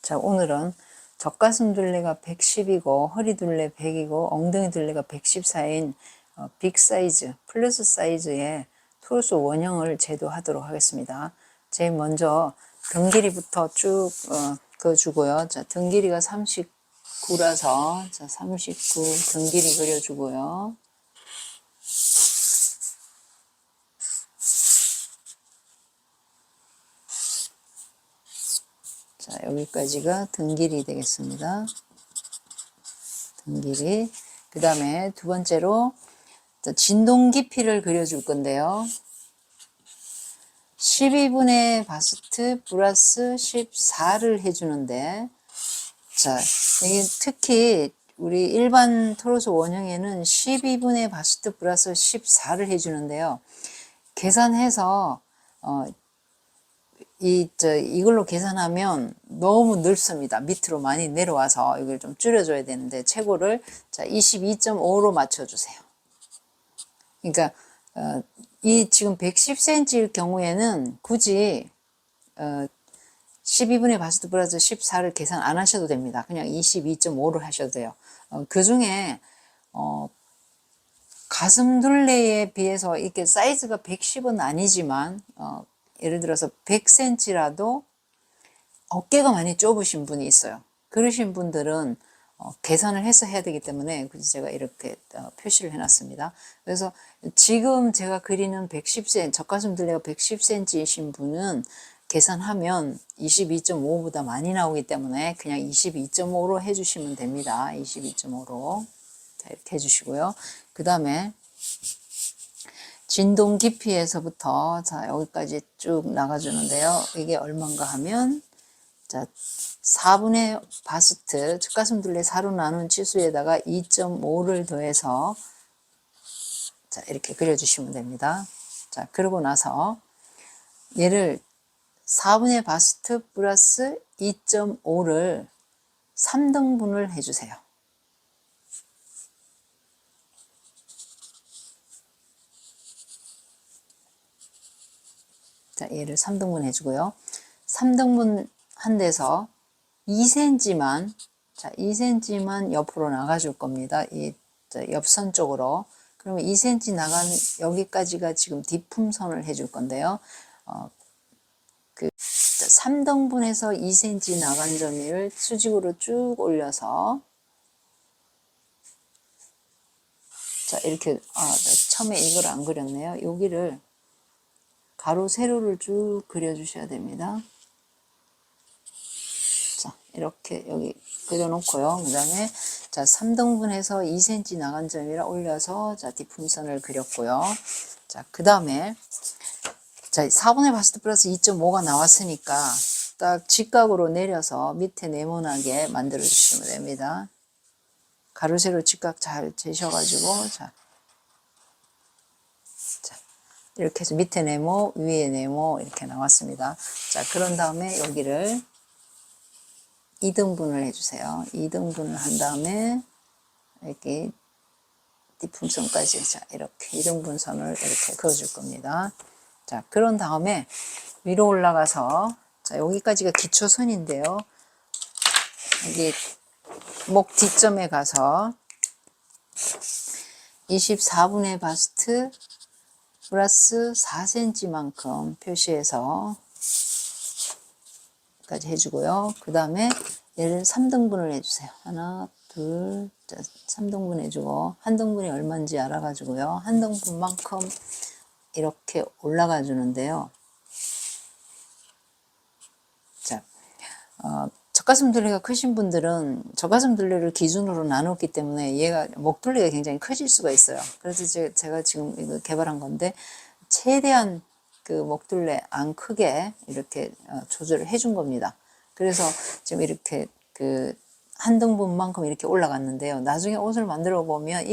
자, 오늘은 젖가슴 둘레가 110이고 허리 둘레 100이고 엉덩이 둘레가 114인 빅 사이즈, 플러스 사이즈의 토르소 원형을 제도하도록 하겠습니다. 제일 먼저 등 길이부터 쭉 그어주고요. 자, 등 길이가 39라서 자, 39 등 길이 그려주고요. 자, 여기까지가 등 길이 되겠습니다. 등 길이. 그 다음에 두 번째로 진동 깊이를 그려줄 건데요. 12분의 바스트 플러스 14를 해주는데, 자, 이게 특히 우리 일반 토르소 원형에는 12분의 바스트 플러스 14를 해주는데요. 계산해서, 이걸로 계산하면 너무 넓습니다. 밑으로 많이 내려와서 이걸 좀 줄여줘야 되는데, 최고를, 자, 22.5로 맞춰주세요. 그러니까, 이 지금 110cm일 경우에는 굳이, 12분의 바스트 플러스 14를 계산 안 하셔도 됩니다. 그냥 22.5를 하셔도 돼요. 그 중에, 가슴 둘레에 비해서 이렇게 사이즈가 110은 아니지만, 예를 들어서 100cm라도 어깨가 많이 좁으신 분이 있어요. 그러신 분들은 계산을 해서 해야 되기 때문에 제가 이렇게 표시를 해놨습니다. 그래서 지금 제가 그리는 110cm, 젖가슴 둘레가 110cm이신 분은 계산하면 22.5보다 많이 나오기 때문에 그냥 22.5로 해주시면 됩니다. 22.5로. 자, 이렇게 해주시고요. 그 다음에 진동 깊이에서부터 자, 여기까지 쭉 나가주는데요. 이게 얼마인가 하면 자, 4분의 바스트, 젖가슴 둘레 4로 나눈 치수에다가 2.5를 더해서 자, 이렇게 그려주시면 됩니다. 자, 그러고 나서 얘를 4분의 바스트 플러스 2.5를 3등분을 해주세요. 자, 얘를 3등분 해주고요. 3등분 한 데서 2cm만, 자, 2cm만 옆으로 나가줄 겁니다. 이 옆선 쪽으로. 그러면 2cm 나간 여기까지가 지금 뒷품선을 해줄 건데요. 3등분해서 2cm 나간 점을 수직으로 쭉 올려서 자, 이렇게 처음에 이걸 안 그렸네요. 여기를 가로 세로를 쭉 그려주셔야 됩니다. 자, 이렇게 여기 그려놓고요. 그 다음에 자, 3등분해서 2cm 나간 점이라 올려서 자, 뒷품선을 그렸고요. 자, 그 다음에 자, 4분의 바스트 플러스 2.5가 나왔으니까 딱 직각으로 내려서 밑에 네모나게 만들어 주시면 됩니다. 가로 세로 직각 잘 재셔가지고 자, 이렇게 해서 밑에 네모, 위에 네모 이렇게 나왔습니다. 자, 그런 다음에 여기를 2등분을 해주세요. 2등분을 한 다음에 이렇게 뒷품선까지 자, 이렇게 2등분 선을 이렇게 그어줄 겁니다. 자, 그런 다음에 위로 올라가서 자, 여기까지가 기초선인데요. 여기 목 뒷점에 가서 24분의 바스트 플러스 4cm만큼 표시해서 까지 해주고요. 그 다음에 얘를 3등분을 해주세요. 하나, 둘, 3등분 해주고 한 등분이 얼마인지 알아가지고요. 한 등분만큼 이렇게 올라가 주는데요. 자, 젖가슴 둘레가 크신 분들은 젖가슴 둘레를 기준으로 나눴기 때문에 얘가 목 둘레가 굉장히 커질 수가 있어요. 그래서 제가 지금 이거 개발한 건데 최대한 그 목 둘레 안 크게 이렇게 조절을 해준 겁니다. 그래서 지금 이렇게 그 한 등분만큼 이렇게 올라갔는데요. 나중에 옷을 만들어 보면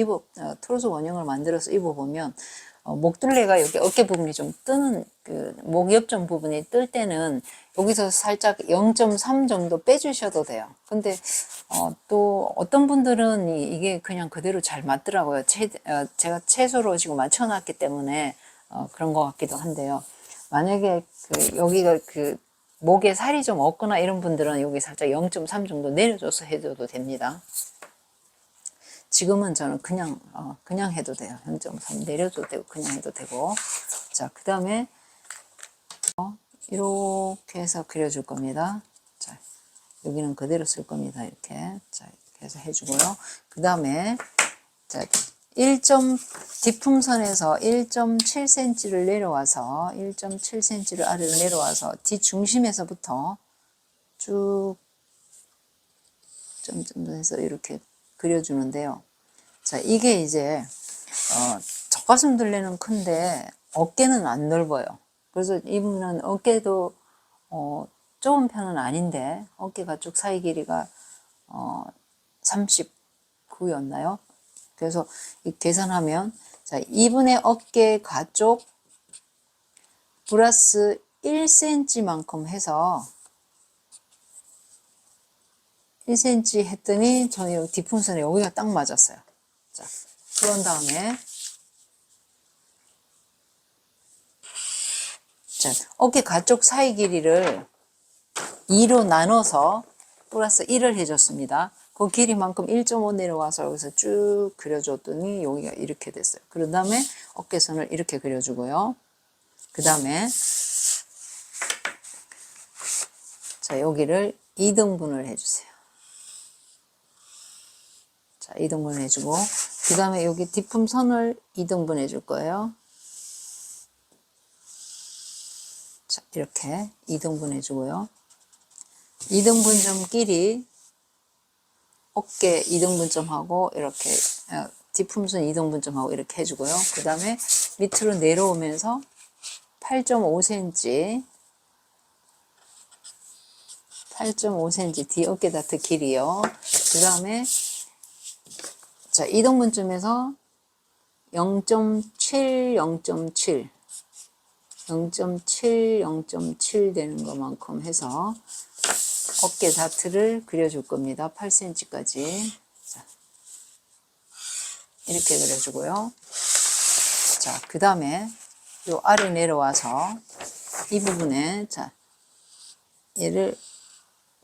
토르소 원형을 만들어서 입어보면 목 둘레가 여기 어깨 부분이 좀 뜨는 그 목 옆점 부분이 뜰 때는 여기서 살짝 0.3 정도 빼주셔도 돼요. 근데 또 어떤 분들은 이게 그냥 그대로 잘 맞더라고요. 제가 채소로 지금 맞춰놨기 때문에 그런 것 같기도 한데요. 만약에 여기가 목에 살이 좀 없거나 이런 분들은 여기 살짝 0.3 정도 내려줘서 해줘도 됩니다. 지금은 저는 그냥 해도 돼요. 0.3 내려줘도 되고 그냥 해도 되고. 자, 그 다음에 이렇게 해서 그려줄 겁니다. 자, 여기는 그대로 쓸 겁니다. 이렇게. 자, 이렇게 해서 해주고요. 그 다음에 자, 뒷품선에서 1.7cm를 내려와서 1.7cm를 아래로 내려와서 뒷중심에서부터 쭉 점점 해서 이렇게 그려주는데요. 자, 이게 이제 젖가슴 둘레는 큰데 어깨는 안 넓어요. 그래서 이분은 어깨도 좁은 편은 아닌데 어깨 가쪽 사이 길이가 39였나요? 그래서 계산하면 자, 이분의 어깨 가쪽 플러스 1cm만큼 해서 1cm 했더니 저는 뒷품선에 여기가 딱 맞았어요. 자, 그런 다음에 자, 어깨 가쪽 사이 길이를 2로 나눠서 플러스 1을 해줬습니다. 그 길이만큼 1.5 내려와서 여기서 쭉 그려줬더니 여기가 이렇게 됐어요. 그런 다음에 어깨선을 이렇게 그려주고요. 그 다음에 자, 여기를 2등분을 해주세요. 자, 2등분 해주고 그 다음에 여기 뒷품선을 2등분 해줄 거예요. 자, 이렇게 2등분 해주고요. 2등분점끼리 어깨 2등분점하고 이렇게 뒷품선 2등분점하고 이렇게 해주고요. 그 다음에 밑으로 내려오면서 8.5cm 뒤 어깨 다트 길이요. 그 다음에 자, 2등분점에서 0.7, 0.7 되는 것만큼 해서 어깨 다트를 그려줄 겁니다. 8cm까지. 자, 이렇게 그려주고요. 자, 그 다음에 요 아래 내려와서 이 부분에 자, 얘를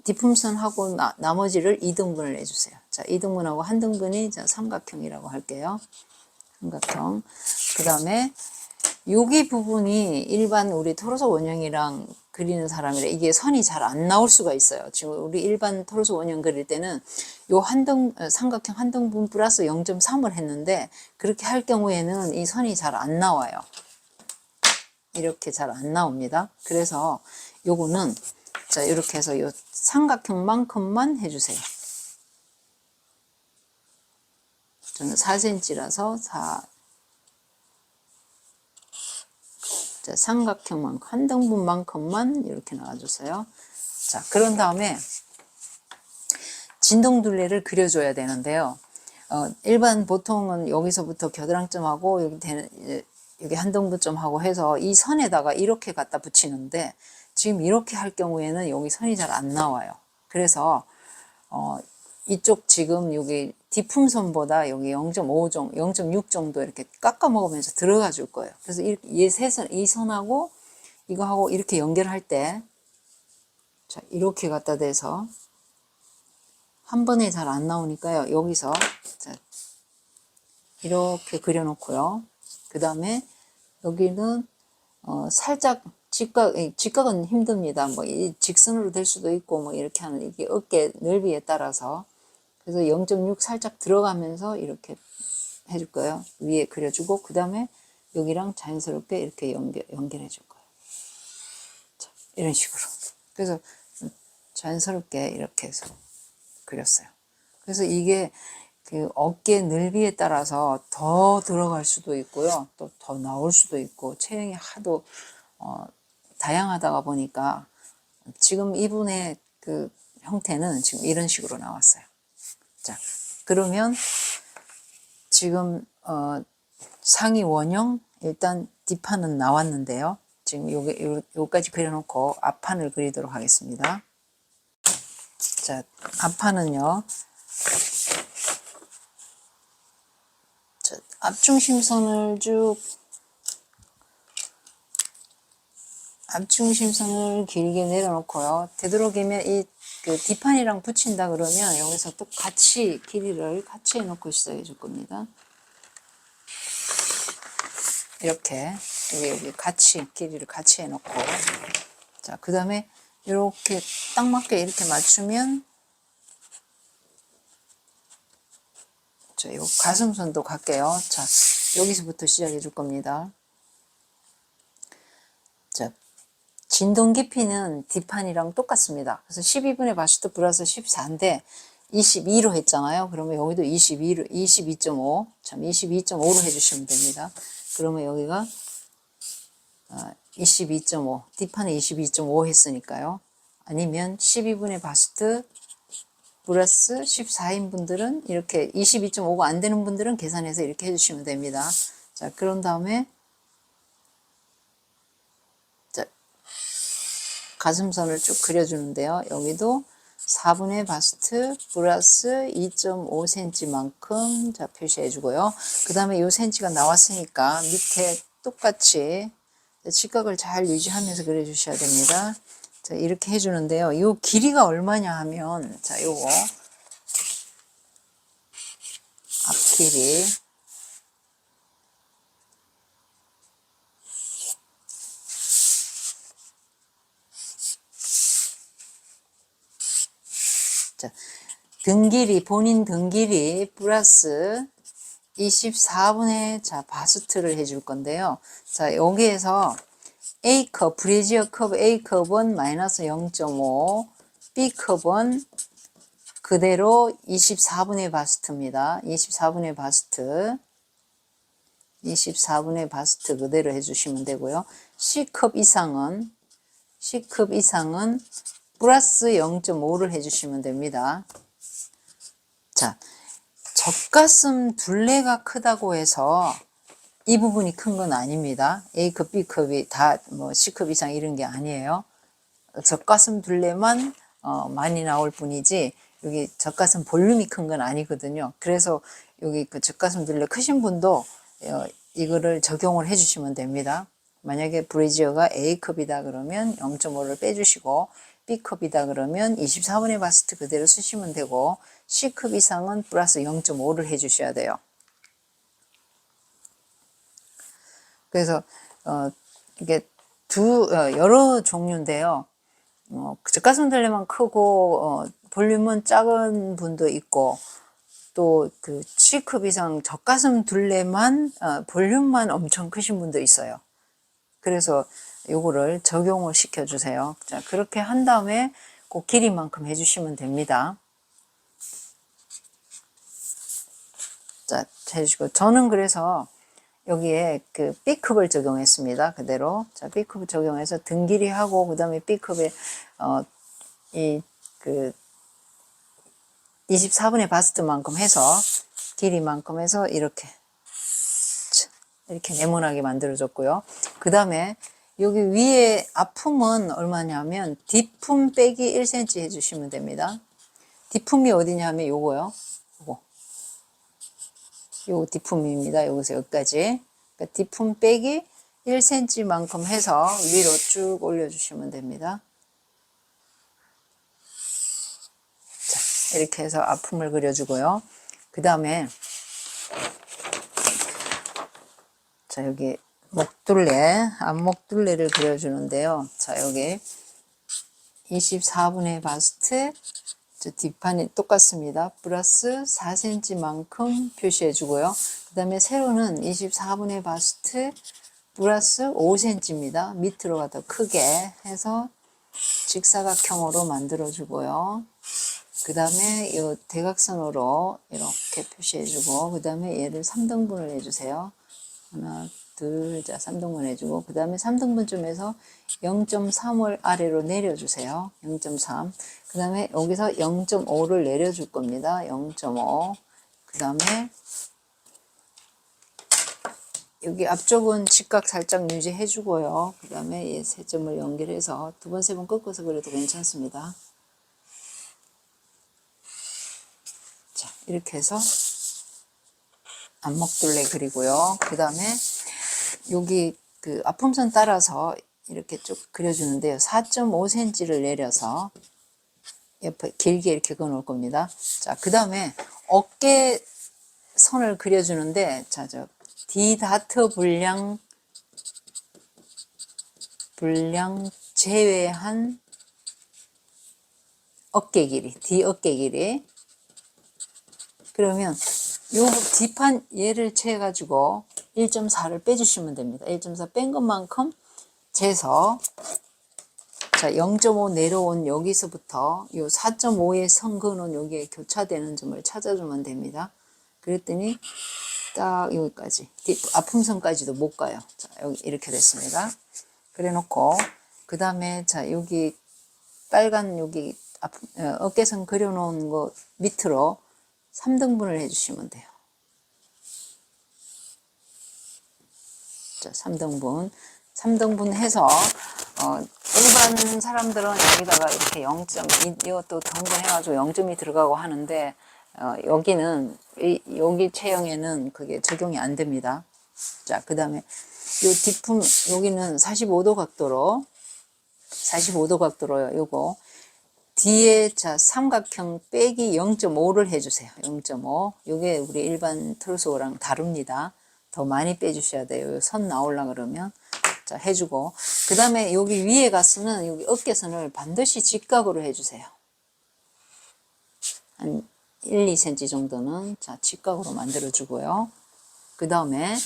뒷품선하고 나머지를 2등분을 해주세요. 자, 2등분하고 한 등분이 자, 삼각형이라고 할게요. 삼각형. 그 다음에 여기 부분이 일반 우리 토로소 원형이랑 그리는 사람이라 이게 선이 잘 안 나올 수가 있어요. 지금 우리 일반 토로소 원형 그릴 때는 요 삼각형 한 등분 플러스 0.3을 했는데 그렇게 할 경우에는 이 선이 잘 안 나와요. 이렇게 잘 안 나옵니다. 그래서 요거는 자, 이렇게 해서 요 삼각형만큼만 해주세요. 저는 4cm라서 4 자, 삼각형만큼 한 등분만큼만 이렇게 나와주세요. 자, 그런 다음에 진동둘레를 그려줘야 되는데요. 일반 보통은 여기서부터 겨드랑점하고 여기 한 등분점하고 해서 이 선에다가 이렇게 갖다 붙이는데 지금 이렇게 할 경우에는 여기 선이 잘 안 나와요. 그래서 이쪽 지금 여기 뒷품선보다 여기 0.5 정도, 0.6 정도 이렇게 깎아 먹으면서 들어가 줄 거예요. 그래서 이 선하고 이거하고 이렇게 연결할 때, 자, 이렇게 갖다 대서 한 번에 잘 안 나오니까요. 여기서, 자, 이렇게 그려놓고요. 그 다음에 여기는, 살짝 직각은 힘듭니다. 뭐, 이 직선으로 될 수도 있고, 뭐, 이렇게 하는, 이게 어깨 넓이에 따라서. 그래서 0.6 살짝 들어가면서 이렇게 해줄 거예요. 위에 그려주고, 그 다음에 여기랑 자연스럽게 이렇게 연결해 줄 거예요. 자, 이런 식으로. 그래서 자연스럽게 이렇게 해서 그렸어요. 그래서 이게 그 어깨 넓이에 따라서 더 들어갈 수도 있고요. 또 더 나올 수도 있고, 체형이 하도, 다양하다가 보니까 지금 이분의 그 형태는 지금 이런 식으로 나왔어요. 자, 그러면 지금 상의 원형 일단 뒷판은 나왔는데요. 지금 요까지 그려놓고 앞판을 그리도록 하겠습니다. 자, 앞판은요. 자, 앞중심선을 쭉 앞중심선을 길게 내려놓고요. 되도록이면 이 그 뒷판이랑 붙인다 그러면 여기서 또 같이 길이를 같이 해놓고 시작해 줄 겁니다. 이렇게 여기 같이 길이를 같이 해놓고, 자, 그 다음에 이렇게 딱 맞게 이렇게 맞추면, 자, 요 가슴선도 갈게요. 자, 여기서부터 시작해 줄 겁니다. 자, 진동 깊이는 뒷판이랑 똑같습니다. 그래서 12분의 바시트 플러스 14인데 22로 했잖아요. 그러면 여기도 22.5, 참 22.5로 해주시면 됩니다. 그러면 여기가 22.5, 뒷판에 22.5 했으니까요. 아니면 12분의 바시트 플러스 14인 분들은 이렇게 22.5가 안 되는 분들은 계산해서 이렇게 해주시면 됩니다. 자, 그런 다음에 가슴선을 쭉 그려주는데요. 여기도 4분의 바스트 플러스 2.5cm만큼 자 표시해 주고요. 그 다음에 이 cm가 나왔으니까 밑에 똑같이 직각을 잘 유지하면서 그려주셔야 됩니다. 자, 이렇게 해주는데요. 이 길이가 얼마냐 하면, 자, 요거 앞길이 자, 등 길이, 본인 등 길이 플러스 24분의 자 바스트를 해줄 건데요. 자, 여기에서 A컵, 브래지어 컵 A컵은 마이너스 0.5, B컵은 그대로 24분의 바스트입니다. 24분의 바스트. 24분의 바스트 그대로 해주시면 되고요. C컵 이상은 플러스 0.5를 해주시면 됩니다. 자, 젖가슴 둘레가 크다고 해서 이 부분이 큰 건 아닙니다. A컵, B컵이 다 뭐 C컵 이상 이런 게 아니에요. 젖가슴 둘레만 많이 나올 뿐이지 여기 젖가슴 볼륨이 큰 건 아니거든요. 그래서 여기 그 젖가슴 둘레 크신 분도 이거를 적용을 해주시면 됩니다. 만약에 브래지어가 A컵이다 그러면 0.5를 빼주시고 B컵이다 그러면 24분의 바스트 그대로 쓰시면 되고 C컵 이상은 플러스 0.5를 해주셔야 돼요. 그래서 이게 여러 종류인데요. 젖가슴 둘레만 크고 볼륨은 작은 분도 있고 또 그 C컵 이상 젖가슴 둘레만 볼륨만 엄청 크신 분도 있어요. 그래서 요거를 적용을 시켜주세요. 자, 그렇게 한 다음에 그 길이만큼 해주시면 됩니다. 자, 해주시고 저는 그래서 여기에 그 B컵을 적용했습니다. 그대로. 자, B컵을 적용해서 등 길이 하고, 그 다음에 B컵에, 그 24분의 바스트만큼 해서, 길이만큼 해서 이렇게 네모나게 만들어줬고요. 그 다음에 여기 위에 앞품은 얼마냐면, 뒷품 빼기 1cm 해주시면 됩니다. 뒷품이 어디냐면 요거요. 요 뒷품입니다. 여기서 여기까지. 그러니까 뒷품 빼기 1cm만큼 해서 위로 쭉 올려주시면 됩니다. 자, 이렇게 해서 앞품을 그려주고요. 그 다음에 자, 여기 목둘레, 앞목둘레를 그려주는데요. 자, 여기 24분의 바스트, 뒷판이 똑같습니다. 플러스 4cm만큼 표시해 주고요. 그 다음에 세로는 24분의 바스트 플러스 5cm입니다. 밑으로가 더 크게 해서 직사각형으로 만들어 주고요. 그 다음에 이 대각선으로 이렇게 표시해 주고, 그 다음에 얘를 3등분을 해주세요. 하나, 둘, 자, 3등분 해주고, 그 다음에 3등분쯤에서 0.3을 아래로 내려주세요. 0.3. 그 다음에 여기서 0.5를 내려줄 겁니다. 0.5. 그 다음에 여기 앞쪽은 직각 살짝 유지해주고요. 그 다음에 이 세 점을 연결해서 두 번, 세 번 꺾어서 그래도 괜찮습니다. 자, 이렇게 해서 앞목둘레 그리고요. 그 다음에 여기 그 앞품선 따라서 이렇게 쭉 그려주는데요. 4.5cm를 내려서 옆에 길게 이렇게 그어 놓을 겁니다. 자, 그 다음에 어깨 선을 그려주는데, 자, D 다트 분량 제외한 어깨 길이, D 어깨 길이. 그러면 요 D판 얘를 채가지고 1.4를 빼주시면 됩니다. 1.4 뺀 것만큼 재서, 자, 0.5 내려온 여기서부터 요 4.5의 선 그어놓은 여기에 교차되는 점을 찾아주면 됩니다. 그랬더니 딱 여기까지, 아품선까지도 못 가요. 자, 여기 이렇게 됐습니다. 그래 놓고, 그 다음에, 자, 여기 빨간 여기 어깨선 그려놓은 거 밑으로 3등분을 해주시면 돼요. 자, 3등분 해서, 일반 사람들은 여기다가 이렇게 0.2, 이것도 등분해가지고 0.2 들어가고 하는데, 여기는, 여기 체형에는 그게 적용이 안 됩니다. 자, 그 다음에, 요 뒷품, 여기는 45도 각도로 요거, 뒤에, 자, 삼각형 빼기 0.5를 해주세요. 0.5. 요게 우리 일반 트루소랑 다릅니다. 더 많이 빼주셔야 돼요. 선 나오려 그러면. 자, 해주고. 그 다음에 여기 위에 가서는 여기 어깨선을 반드시 직각으로 해주세요. 한 1, 2cm 정도는, 자, 직각으로 만들어주고요. 그 다음에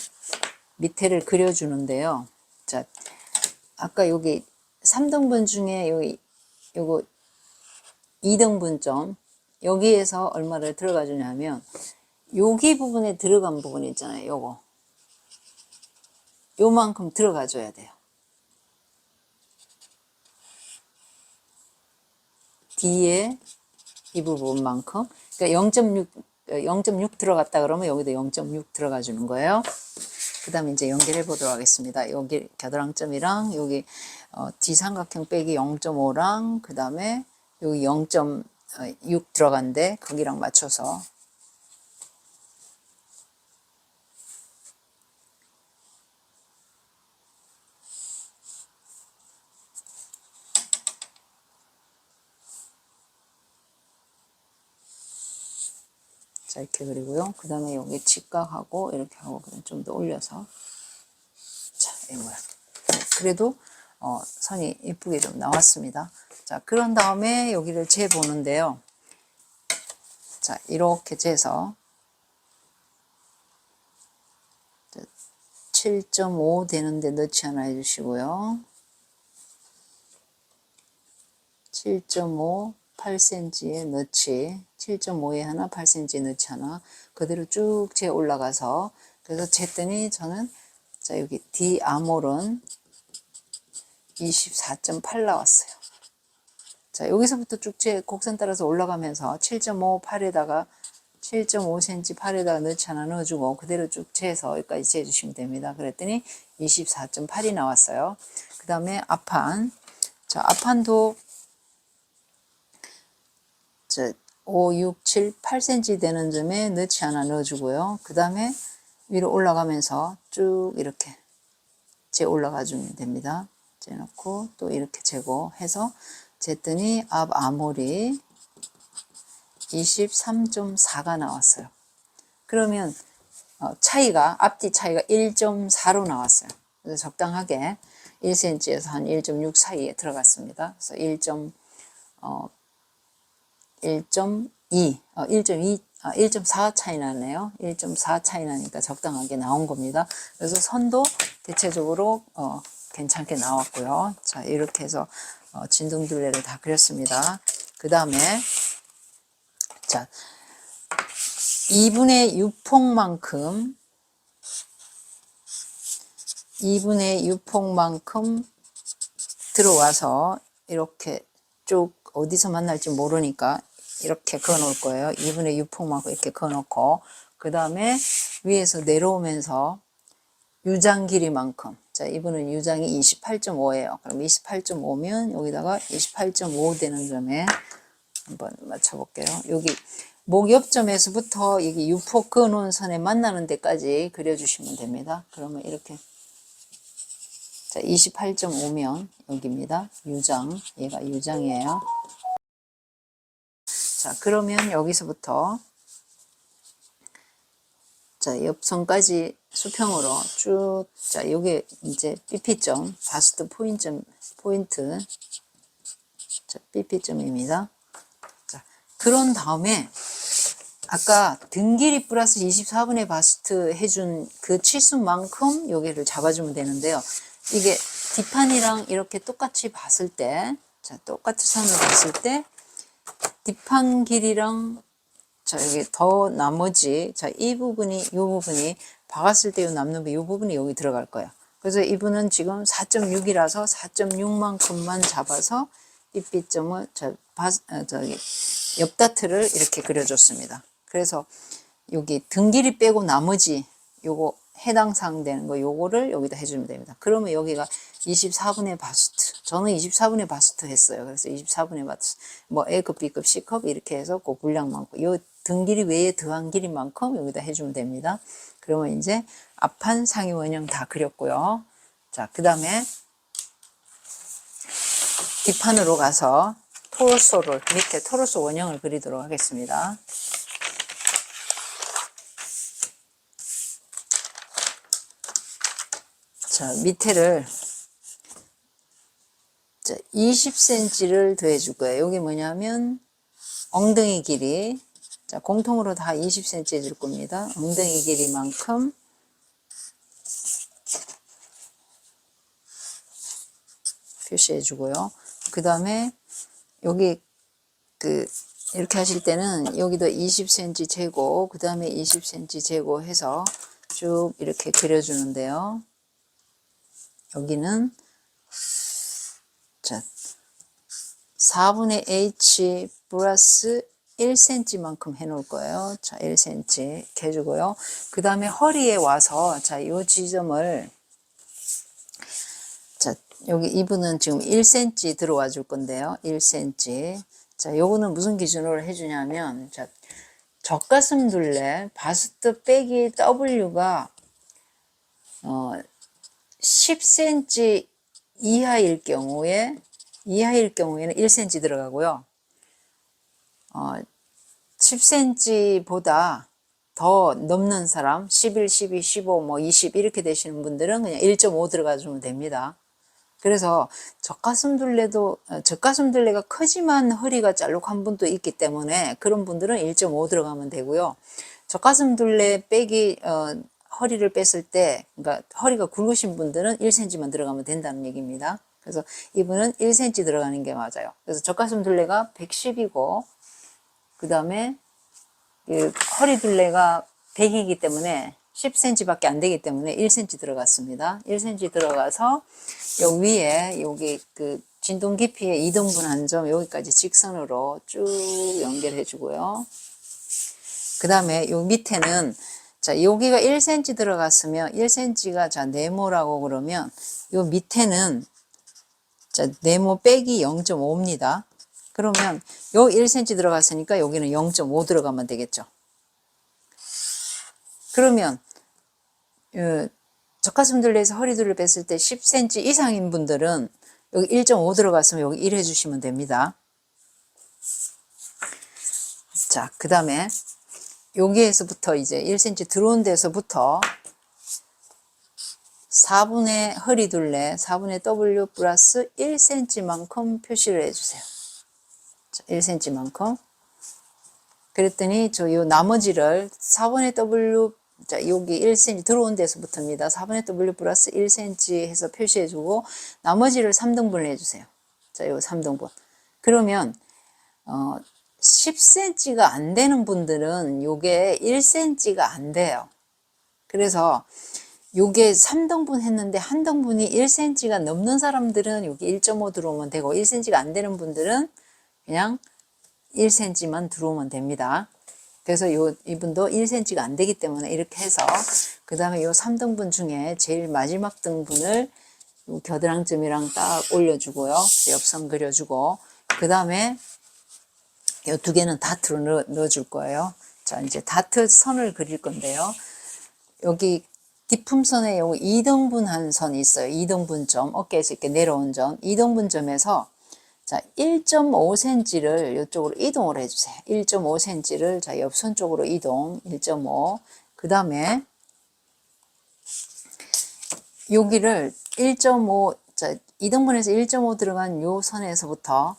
밑에를 그려주는데요. 자, 아까 여기 3등분 중에 여기, 요거 2등분 점, 여기에서 얼마를 들어가 주냐면, 여기 부분에 들어간 부분 있잖아요. 요거. 요만큼 들어가 줘야 돼요. 뒤에 이 부분만큼. 그러니까 0.6 들어갔다 그러면 여기도 0.6 들어가 주는 거예요. 그 다음에 이제 연결해 보도록 하겠습니다. 여기 겨드랑점이랑 여기 D삼각형 빼기 0.5랑 그 다음에 여기 0.6 들어간데 거기랑 맞춰서 자, 이렇게 그리고요. 그 다음에 여기 직각하고 이렇게 하고 좀 더 올려서, 자, 이 모양. 그래도 선이 이쁘게 좀 나왔습니다. 자, 그런 다음에 여기를 재보는데요. 자, 이렇게 재서 7.5 되는데 넣지 않아 해주시고요. 7.5 8cm에 넣지, 7.5에 하나, 8cm에 넣지 하나, 그대로 쭉 재 올라가서, 그래서 쟀더니 저는, 자, 여기 D 아몰은 24.8 나왔어요. 자, 여기서부터 쭉 곡선 따라서 올라가면서 7.5 팔에다가 7.5cm 팔에다가 넣지 하나 넣어주고 그대로 쭉 재서 여기까지 재주시면 됩니다. 그랬더니 24.8이 나왔어요. 그 다음에 앞판, 자, 앞판도 5, 6, 7, 8cm 되는 점에 넣지 하나 넣어주고요. 그 다음에 위로 올라가면서 쭉 이렇게 재 올라가 주면 됩니다. 재놓고 또 이렇게 재고 해서 쟀더니 앞 아몰이 23.4가 나왔어요. 그러면 차이가, 앞뒤 차이가 1.4로 나왔어요. 그래서 적당하게 1cm에서 한 1.6 사이에 들어갔습니다. 그래서 1.4 차이 나네요. 1.4 차이 나니까 적당하게 나온 겁니다. 그래서 선도 대체적으로 괜찮게 나왔고요. 자, 이렇게 해서 진동둘레를 다 그렸습니다. 그 다음에 자, 2분의 6폭만큼 들어와서 이렇게 쭉 어디서 만날지 모르니까 이렇게 그어 놓을 거예요. 2분의 6폭만큼 이렇게 그어 놓고, 그 다음에 위에서 내려오면서 유장 길이만큼, 자, 이분은 유장이 28.5예요. 그럼 28.5면 여기다가 28.5 되는 점에 한번 맞춰볼게요. 여기 목 옆점에서부터 여기 유폭 그어 놓은 선에 만나는 데까지 그려주시면 됩니다. 그러면 이렇게, 자, 28.5면 여기입니다. 유장, 얘가 유장이에요. 자, 그러면 여기서부터 자, 옆선까지 수평으로 쭉, 자, 요게 이제 BP점, 바스트 포인트, 자, BP점입니다. 자, 그런 다음에 아까 등 길이 플러스 24분의 바스트 해준 그 치수만큼 여기를 잡아주면 되는데요. 이게 뒷판이랑 이렇게 똑같이 봤을 때, 자, 똑같은 선을 봤을 때, 뒷판 길이랑, 자, 여기 더 나머지, 자, 이 부분이 박았을 때 요 남는 이 부분이 여기 들어갈 거예요. 그래서 이분은 지금 4.6이라서 4.6만큼만 잡아서 빗빗점을, 저기, 옆다트를 이렇게 그려줬습니다. 그래서 여기 등 길이 빼고 나머지 요거 해당 사항 되는 거 요거를 여기다 해주면 됩니다. 그러면 여기가 24분의 바스트. 저는 24분의 바스트 했어요. 그래서 24분의 바스트. 뭐 A급, B급, C급 이렇게 해서 그 분량만큼 요 등 길이 외에 더한 길이만큼 여기다 해주면 됩니다. 그러면 이제 앞판 상위 원형 다 그렸고요. 자, 그 다음에 뒷판으로 가서 토르소를 밑에 토르소 원형을 그리도록 하겠습니다. 자, 밑에를 20cm를 더해 줄 거예요. 여기 뭐냐면 엉덩이 길이, 자, 공통으로 다 20cm 해줄 겁니다. 엉덩이 길이만큼 표시해 주고요. 그 다음에 여기 이렇게 하실 때는 여기도 20cm 재고, 그 다음에 20cm 재고 해서 쭉 이렇게 그려주는데요. 여기는 자, 4분의 h 플러스 1cm만큼 해 놓을 거예요. 자, 1cm 이렇게 해주고요. 그 다음에 허리에 와서, 자, 이 지점을, 자, 여기 이분은 지금 1cm 들어와 줄 건데요. 1cm. 자, 요거는 무슨 기준으로 해주냐면, 자, 젖가슴 둘레, 바스트 빼기 W가, 10cm 이하일 경우에는 1cm 들어가고요. 10cm보다 더 넘는 사람, 11, 12, 15, 뭐 20 이렇게 되시는 분들은 그냥 1.5 들어가주면 됩니다. 그래서 젖가슴 둘레가 크지만 허리가 짤록한 분도 있기 때문에 그런 분들은 1.5 들어가면 되고요. 젖가슴 둘레 빼기, 허리를 뺐을 때, 그러니까 허리가 굵으신 분들은 1cm만 들어가면 된다는 얘기입니다. 그래서 이분은 1cm 들어가는 게 맞아요. 그래서 젖가슴 둘레가 110이고, 그 다음에 허리 둘레가 100이기 때문에 10cm밖에 안 되기 때문에 1cm 들어갔습니다. 1cm 들어가서 요 위에 여기 진동 깊이의 2등분 한 점 여기까지 직선으로 쭉 연결해 주고요. 그 다음에 요 밑에는 자, 여기가 1cm 들어갔으면 1cm가 자, 네모라고 그러면 요 밑에는 자, 네모 빼기 0.5입니다. 그러면 요 1cm 들어갔으니까 여기는 0.5 들어가면 되겠죠. 그러면 젖가슴 둘레에서 허리 둘레 뺐을 때 10cm 이상인 분들은 여기 1.5 들어갔으면 여기 1 해주시면 됩니다. 자, 그 다음에 여기에서부터 이제 1cm 들어온 데서부터 4분의 허리 둘레, 4분의 W 플러스 1cm만큼 표시를 해주세요. 자, 1cm만큼. 그랬더니 요 나머지를 4분의 W, 자, 여기 1cm 들어온 데서부터입니다. 4분의 W 플러스 1cm 해서 표시해주고, 나머지를 3등분을 해주세요. 자, 요 3등분. 그러면, 10cm가 안 되는 분들은 요게 1cm가 안 돼요. 그래서 요게 3등분 했는데 한 등분이 1cm가 넘는 사람들은 여기 1.5 들어오면 되고 1cm가 안 되는 분들은 그냥 1cm만 들어오면 됩니다. 그래서 이분도 1cm가 안 되기 때문에 이렇게 해서 그 다음에 요 3등분 중에 제일 마지막 등분을 요 겨드랑점이랑 딱 올려주고요. 옆선 그려주고 그 다음에 이 두 개는 다트로 넣어줄 거예요. 자, 이제 다트 선을 그릴 건데요. 여기 뒷품선에 요 2등분한 선이 있어요. 2등분점, 어깨에서 이렇게 내려온 점, 2등분점에서 자, 1.5cm를 이쪽으로 이동을 해주세요. 1.5cm를 자, 옆선 쪽으로 이동, 1.5. 그 다음에 여기를 1.5, 자, 2등분에서 1.5 들어간 요 선에서부터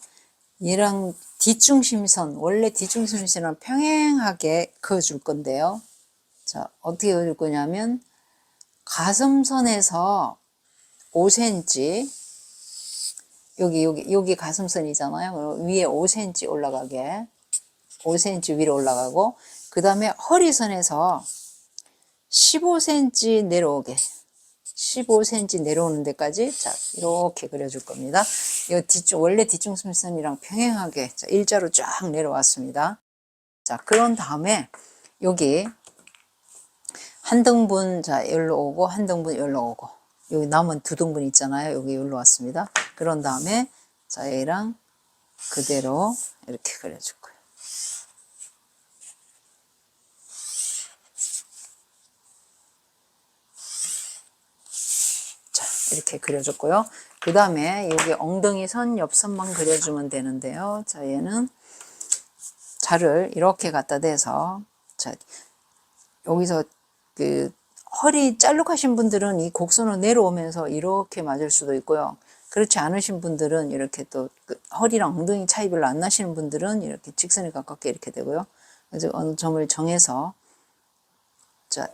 얘랑 뒷중심선, 원래 뒷중심선이랑 평행하게 그어줄 건데요. 자, 어떻게 그어줄 거냐면 가슴선에서 5cm, 여기 가슴선이잖아요. 그럼 위에 5cm 올라가게, 5cm 위로 올라가고, 그 다음에 허리선에서 15cm 내려오게, 15cm 내려오는 데까지, 자, 이렇게 그려줄 겁니다. 이 원래 뒷중심선이랑 평행하게, 자, 일자로 쫙 내려왔습니다. 자, 그런 다음에, 여기, 한 등분, 자, 여기로 오고, 한 등분 여기로 오고, 여기 남은 두 등분 있잖아요. 여기 여기로 왔습니다. 그런 다음에, 자, 얘랑 그대로 이렇게 그려줄 거예요. 자, 이렇게 그려줬고요. 그 다음에 여기 엉덩이 선, 옆선만 그려주면 되는데요. 자, 얘는 자를 이렇게 갖다 대서, 자, 여기서 그 허리 짤룩하신 분들은 이 곡선으로 내려오면서 이렇게 맞을 수도 있고요. 그렇지 않으신 분들은 이렇게 또 그 허리랑 엉덩이 차이 별로 안 나시는 분들은 이렇게 직선에 가깝게 이렇게 되고요. 그래서 어느 점을 정해서 자,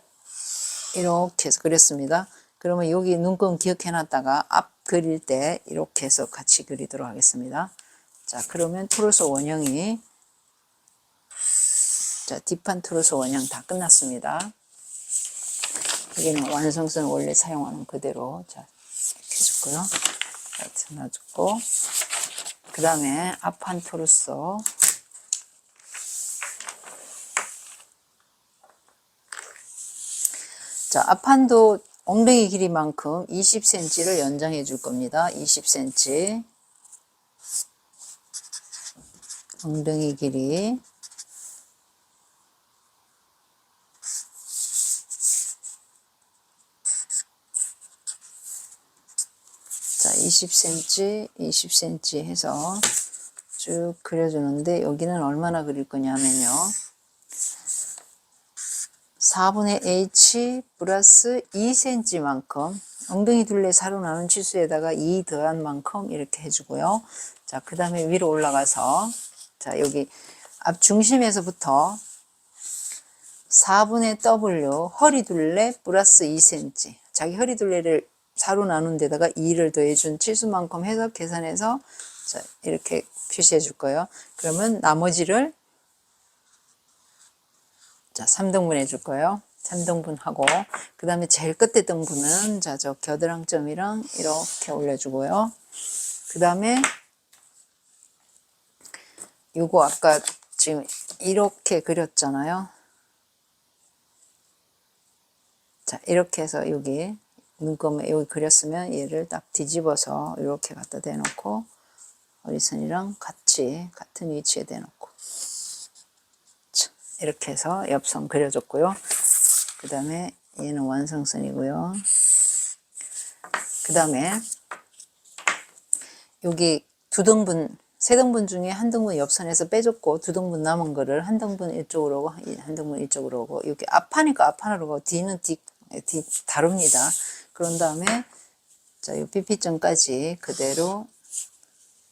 이렇게 해서 그렸습니다. 그러면 여기 눈금 기억해 놨다가 앞 그릴 때 이렇게 해서 같이 그리도록 하겠습니다. 자, 그러면 투르스 원형이, 자, 뒷판 투르스 원형 다 끝났습니다. 여기는 완성선 원래 사용하는 그대로, 자, 이렇게 해줬고요. 자, 놔줬고, 그 다음에 앞판 투르스. 자, 앞판도 엉덩이 길이만큼 20cm를 연장해 줄 겁니다. 20cm. 엉덩이 길이. 자, 20cm, 20cm 해서 쭉 그려주는데, 여기는 얼마나 그릴 거냐면요. 4분의 h 플러스 2cm만큼, 엉덩이 둘레 사로 나눈 치수에다가 2 더한 만큼 이렇게 해주고요. 자, 그 다음에 위로 올라가서, 자, 여기 앞 중심에서부터 4분의 w 허리 둘레 플러스 2cm, 자기 허리 둘레를 사로 나눈 데다가 2를 더해준 치수만큼 해서 계산해서, 자, 이렇게 표시해 줄 거예요. 그러면 나머지를, 자, 3등분 해줄 거예요. 3등분 하고, 그 다음에 제일 끝에 등분은, 자, 저 겨드랑점이랑 이렇게 올려주고요. 그 다음에 요거 아까 지금 이렇게 그렸잖아요. 자, 이렇게 해서 여기 눈금에 여기 그렸으면 얘를 딱 뒤집어서 이렇게 갖다 대놓고 허리선이랑 같이 같은 위치에 대놓고, 자, 이렇게 해서 옆선 그려줬고요. 그 다음에 얘는 완성선이고요. 그 다음에 여기 두 등분, 세 등분 중에 한 등분 옆선에서 빼줬고 두 등분 남은 거를 한 등분 이쪽으로 오고 한 등분 이쪽으로 오고, 이렇게 앞판이니까 앞판으로 오고 뒤는 뒤 다릅니다. 그런 다음에 자, 이 BP점까지 그대로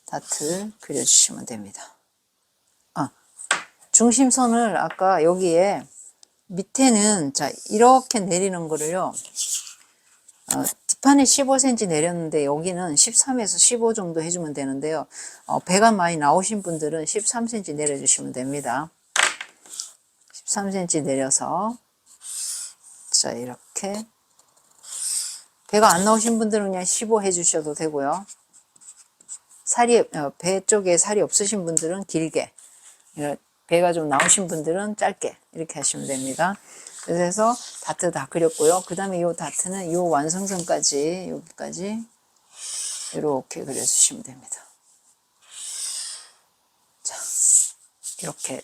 다트 그려주시면 됩니다. 아, 중심선을 아까 여기에 밑에는, 자, 이렇게 내리는 거를요, 뒷판에 15cm 내렸는데 여기는 13에서 15 정도 해주면 되는데요. 배가 많이 나오신 분들은 13cm 내려주시면 됩니다. 13cm 내려서, 자, 이렇게. 배가 안 나오신 분들은 그냥 15 해주셔도 되고요. 배 쪽에 살이 없으신 분들은 길게, 배가 좀 나오신 분들은 짧게 이렇게 하시면 됩니다. 그래서 다트 다 그렸고요. 그 다음에 이 다트는 이 완성선까지 여기까지 이렇게 그려주시면 됩니다. 자, 이렇게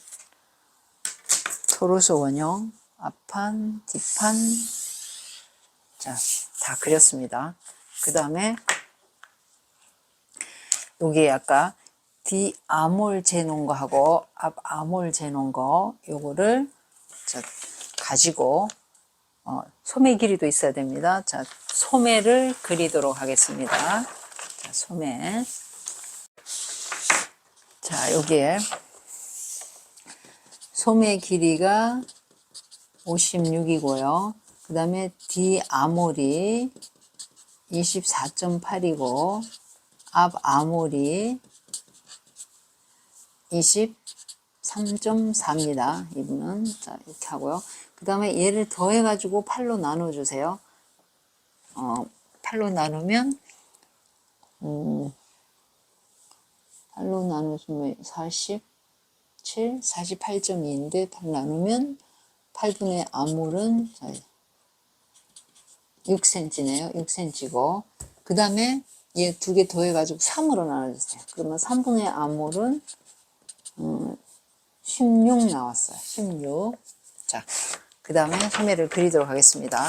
토르소 원형, 앞판, 뒷판, 자, 다 그렸습니다. 그 다음에 여기에 아까 D아몰 재놓은 거 하고 앞아몰 재놓은 거 요거를 자, 가지고 소매 길이도 있어야 됩니다. 자, 소매를 그리도록 하겠습니다. 자, 소매. 자, 여기에 소매 길이가 56이고요. 그 다음에 D아몰이 24.8이고 앞아몰이 23.4입니다. 이분은. 자, 이렇게 하고요. 그 다음에 얘를 더해가지고 8로 나눠주세요. 8로 나누면, 8로 나누면 47, 48.2인데, 8 나누면 8분의 아몰은 6cm네요. 6cm고. 그 다음에 얘 두 개 더해가지고 3으로 나눠주세요. 그러면 3분의 아몰은 16 나왔어요. 16. 자, 그 다음에 소매를 그리도록 하겠습니다.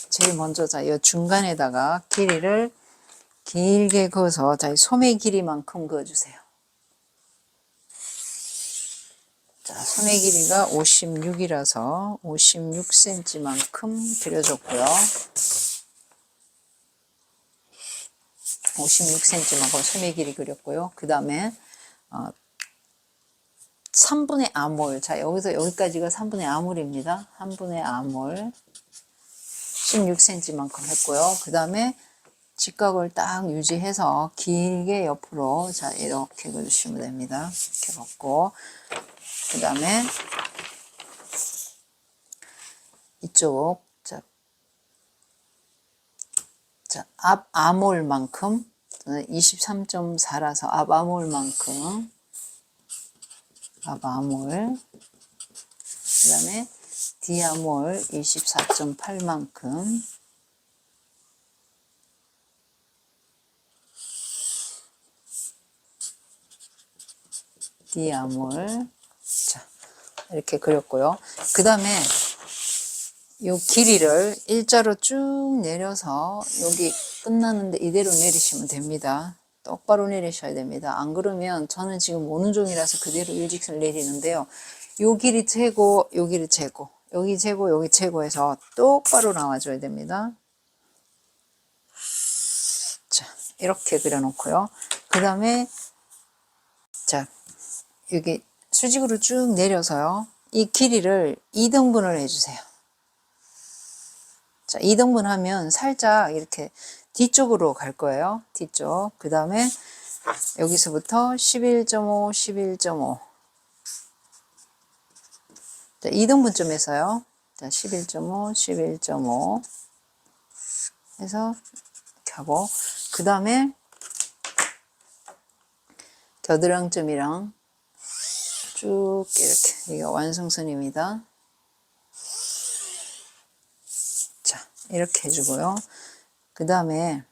제일 먼저, 자, 이 중간에다가 길이를 길게 그어서, 자, 소매 길이만큼 그어주세요. 자, 소매 길이가 56이라서 56cm만큼 그려줬고요. 56cm만큼 소매 길이 그렸고요. 그 다음에 3분의 아몰. 자, 여기서 여기까지가 3분의 아몰입니다. 3분의 아몰 16cm만큼 했고요. 그 다음에 직각을 딱 유지해서 길게 옆으로, 자, 이렇게 그려주시면 됩니다. 이렇게 걷고, 그 다음에 이쪽, 자, 앞 아몰만큼 23.4라서 앞 아몰만큼 앞 아몰, 그 다음에 D아몰 24.8만큼, D아몰. 자, 이렇게 그렸고요. 그 다음에 요 길이를 일자로 쭉 내려서 여기 끝나는데 이대로 내리시면 됩니다. 똑바로 내리셔야 됩니다. 안 그러면 저는 지금 오른쪽이라서 그대로 일직선을 내리는데요. 요 길이 재고, 요 길이 재고, 여기 재고, 여기 재고 해서 똑바로 나와줘야 됩니다. 자, 이렇게 그려놓고요. 그 다음에, 자, 여기 수직으로 쭉 내려서요. 이 길이를 2등분을 해주세요. 자, 2등분 하면 살짝 이렇게 뒤쪽으로 갈 거예요. 뒤쪽. 그 다음에 여기서부터 11.5, 11.5. 자, 2등분점에서요. 자, 11.5, 11.5 해서 이렇게 하고, 그 다음에 겨드랑점이랑 쭉 이렇게, 이게 완성선입니다. 자, 이렇게 해주고요. 그 다음에,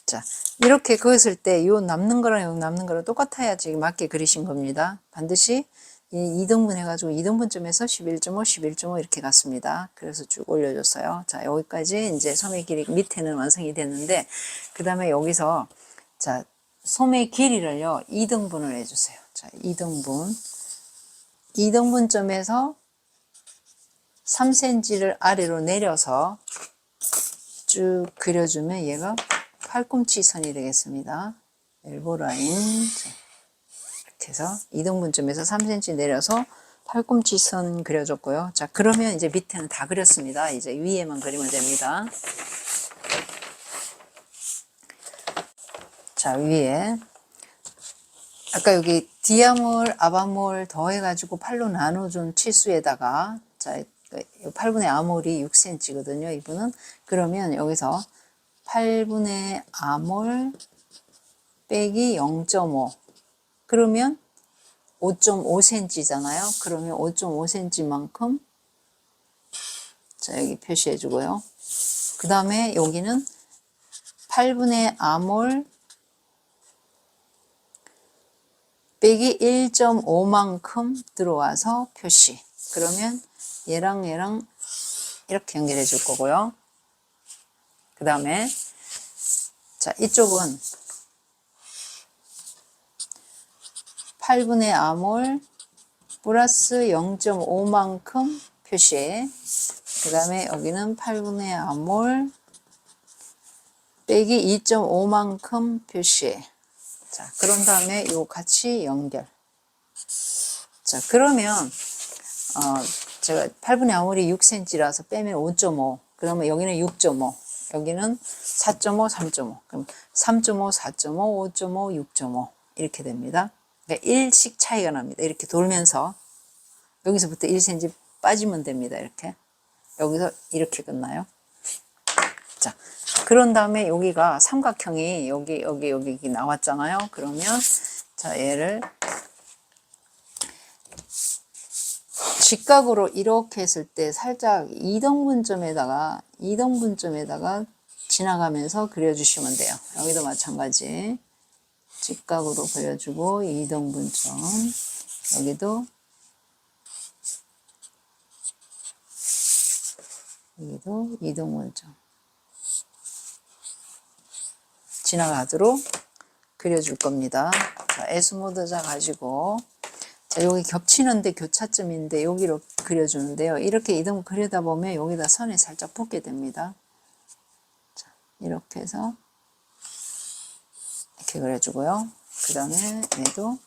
자, 이렇게 그었을 때, 요 남는 거랑 요 남는 거랑 똑같아야지 맞게 그리신 겁니다. 반드시 이 2등분 해가지고 2등분점에서 11.5, 11.5 이렇게 갔습니다. 그래서 쭉 올려줬어요. 자, 여기까지 이제 소매 길이 밑에는 완성이 됐는데, 그 다음에 여기서, 자, 소매 길이를요, 2등분을 해주세요. 자, 2등분. 2등분점에서 3cm를 아래로 내려서 쭉 그려주면 얘가 팔꿈치 선이 되겠습니다. 엘보 라인. 이렇게 해서 2등분점에서 3cm 내려서 팔꿈치 선 그려줬고요. 자, 그러면 이제 밑에는 다 그렸습니다. 이제 위에만 그리면 됩니다. 자, 위에. 아까 여기 D아몰, 앞아몰 더해가지고 8로 나눠준 치수에다가, 자, 8분의 아몰이 6cm거든요, 이분은. 그러면 여기서 8분의 아몰 빼기 0.5. 그러면 5.5cm잖아요. 그러면 5.5cm만큼, 자, 여기 표시해 주고요. 그 다음에 여기는 8분의 아몰 빼기 1.5만큼 들어와서 표시. 그러면 얘랑 얘랑 이렇게 연결해 줄 거고요. 그 다음에 자, 이쪽은 8분의 아몰 플러스 0.5만큼 표시. 그 다음에 여기는 8분의 아몰 빼기 2.5만큼 표시. 자, 그런 다음에 요 같이 연결. 자, 그러면 제가 8분의 아몰이 6cm라서 빼면 5.5. 그러면 여기는 6.5. 여기는 4.5, 3.5. 그럼 3.5, 4.5, 5.5, 6.5 이렇게 됩니다. 그러니까 1씩 차이가 납니다. 이렇게 돌면서 여기서부터 1cm 빠지면 됩니다. 이렇게. 여기서 이렇게 끝나요. 자, 그런 다음에 여기가 삼각형이 여기 나왔잖아요. 그러면 자, 얘를 직각으로 이렇게 했을 때 살짝 이등분점에다가 지나가면서 그려주시면 돼요. 여기도 마찬가지. 직각으로 그려주고 이등분점. 여기도 이등분점. 지나가도록 그려줄 겁니다. 자, S모드자 가지고 자, 여기 겹치는데 교차점인데 여기로 그려주는데요. 이렇게 이등 그리다 보면 여기다 선이 살짝 붙게 됩니다. 자, 이렇게 해서 이렇게 그려주고요. 그 다음에 얘도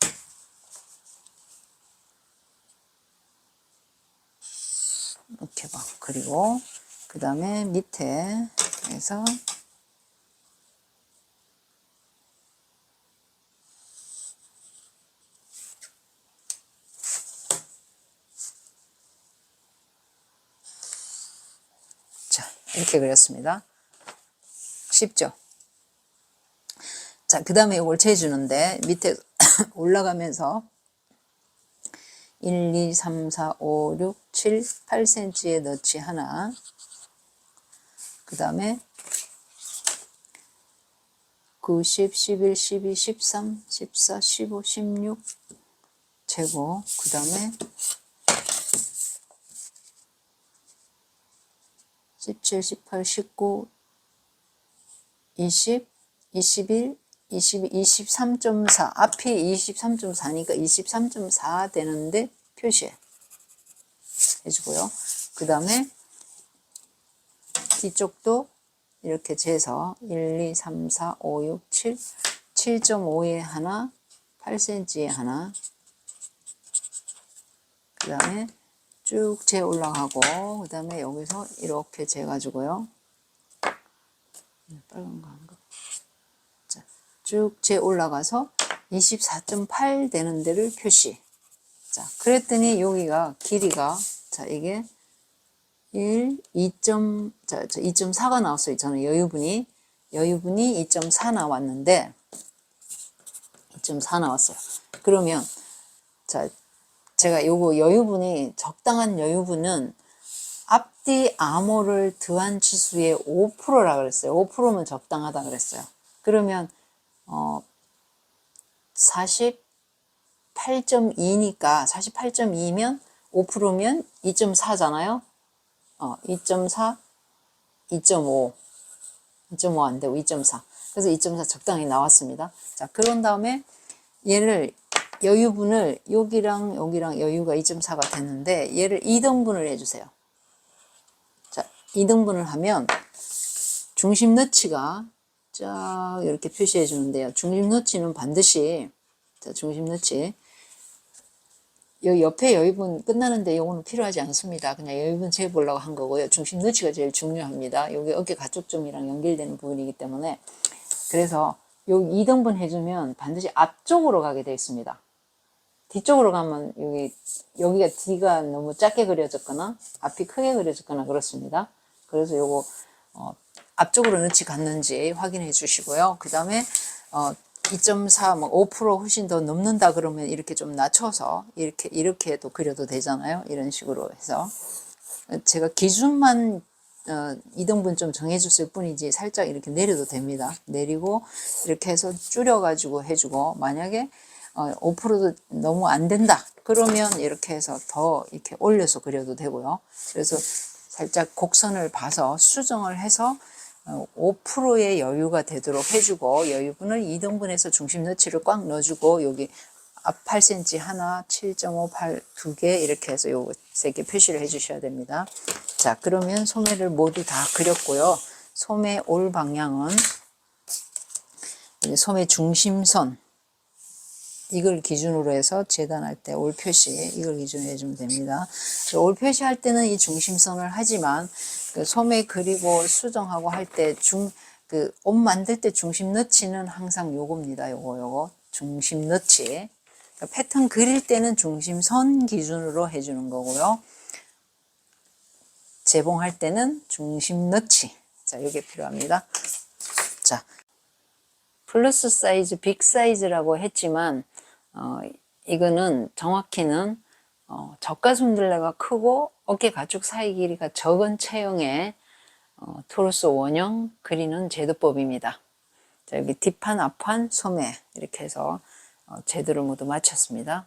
이렇게 막 그리고 그 다음에 밑에 해서 이렇게 그렸습니다. 쉽죠? 자, 그 다음에 이걸 재주는데 밑에 올라가면서 1, 2, 3, 4, 5, 6, 7, 8cm에 넣지 하나. 그 다음에 9, 10, 11, 12, 13, 14, 15, 16 재고. 그 다음에 17, 18, 19, 20, 21, 22, 23.4. 앞이 23.4니까 23.4 되는데 표시해. 해주고요. 그 다음에 뒤쪽도 이렇게 재서 1, 2, 3, 4, 5, 6, 7, 7.5에 하나, 8cm에 하나. 그 다음에 쭉 재 올라가고, 그 다음에 여기서 이렇게 재가지고요. 빨간 거 한가? 자, 쭉 재 올라가서 24.8 되는 데를 표시. 자, 그랬더니 여기가 길이가, 자, 이게 1, 2.4가 나왔어요. 저는 여유분이 2.4 나왔는데, 2.4 나왔어요. 그러면, 자, 제가 요거 여유분이, 적당한 여유분은 앞뒤 암호를 더한 치수의 5%라 그랬어요. 5%면 적당하다 그랬어요. 그러면 48.2니까 48.2면 5%면 2.4잖아요. 2.4, 2.5 안 되고 2.4. 그래서 2.4 적당히 나왔습니다. 자, 그런 다음에 얘를 여유분을 여기랑 여유가 2.4가 됐는데 얘를 2등분을 해주세요. 자, 2등분을 하면 중심 너치가 쫙 이렇게 표시해 주는데요. 중심 너치는 반드시, 자, 중심 너치 여기 옆에 여유분 끝나는데 이거는 필요하지 않습니다. 그냥 여유분 재보려고 한 거고요. 중심 너치가 제일 중요합니다. 여기 어깨 가축점이랑 연결되는 부분이기 때문에. 그래서 여기 2등분 해주면 반드시 앞쪽으로 가게 되어 있습니다. 뒤쪽으로 가면 여기가 D가 너무 작게 그려졌거나 앞이 크게 그려졌거나 그렇습니다. 그래서 요거 앞쪽으로 넣지 갔는지 확인해 주시고요. 그 다음에 2.4, 뭐 5% 훨씬 더 넘는다 그러면 이렇게 좀 낮춰서 이렇게 또 그려도 되잖아요. 이런 식으로 해서 제가 기준만 2등분 좀 정해줬을 뿐이지 살짝 이렇게 내려도 됩니다. 내리고 이렇게 해서 줄여가지고 해주고, 만약에 5%도 너무 안 된다 그러면 이렇게 해서 더 이렇게 올려서 그려도 되고요. 그래서 살짝 곡선을 봐서 수정을 해서 5%의 여유가 되도록 해주고, 여유분을 2등분해서 중심 너치를 꽉 넣어주고, 여기 앞 8cm 하나, 7.5, 8 두 개 이렇게 해서 요거 3개 표시를 해주셔야 됩니다. 자, 그러면 소매를 모두 다 그렸고요. 소매 올 방향은 소매 중심선, 이걸 기준으로 해서 재단할 때 올 표시, 이걸 기준으로 해주면 됩니다. 올 표시할 때는 이 중심선을 하지만 그 소매 그리고 수정하고 할 때 그 옷 만들 때 중심 넣치는 항상 요겁니다. 요거 중심 넣치. 그러니까 패턴 그릴 때는 중심선 기준으로 해주는 거고요. 재봉할 때는 중심 넣치. 자, 이게 필요합니다. 자, 플러스 사이즈, 빅 사이즈라고 했지만 이거는 정확히는 젖가슴둘레가 크고 어깨 가축 사이 길이가 적은 체형의 토르스 원형 그리는 제도법입니다. 자, 여기 뒷판, 앞판, 소매 이렇게 해서 제도를 모두 마쳤습니다.